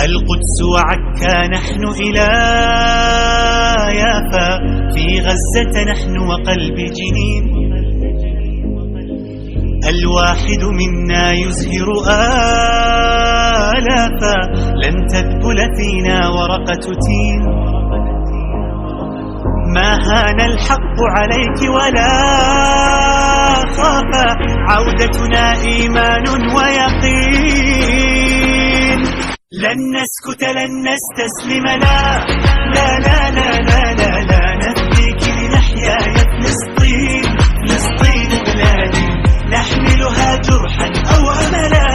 القدس وعكا نحن إلى يافا، في غزة نحن وقلب جنين. الواحد منا يزهر آلافا، لن تذبل فينا ورقة تين. ما هان الحق عليك ولا خافا، عودتنا إيمان ويقين. لن نسكت لن نستسلم، لا لا لا لا لا لا, لا نفديك لنحيا يا فلسطين. فلسطين بلادي نحملها جرحا أو أملا.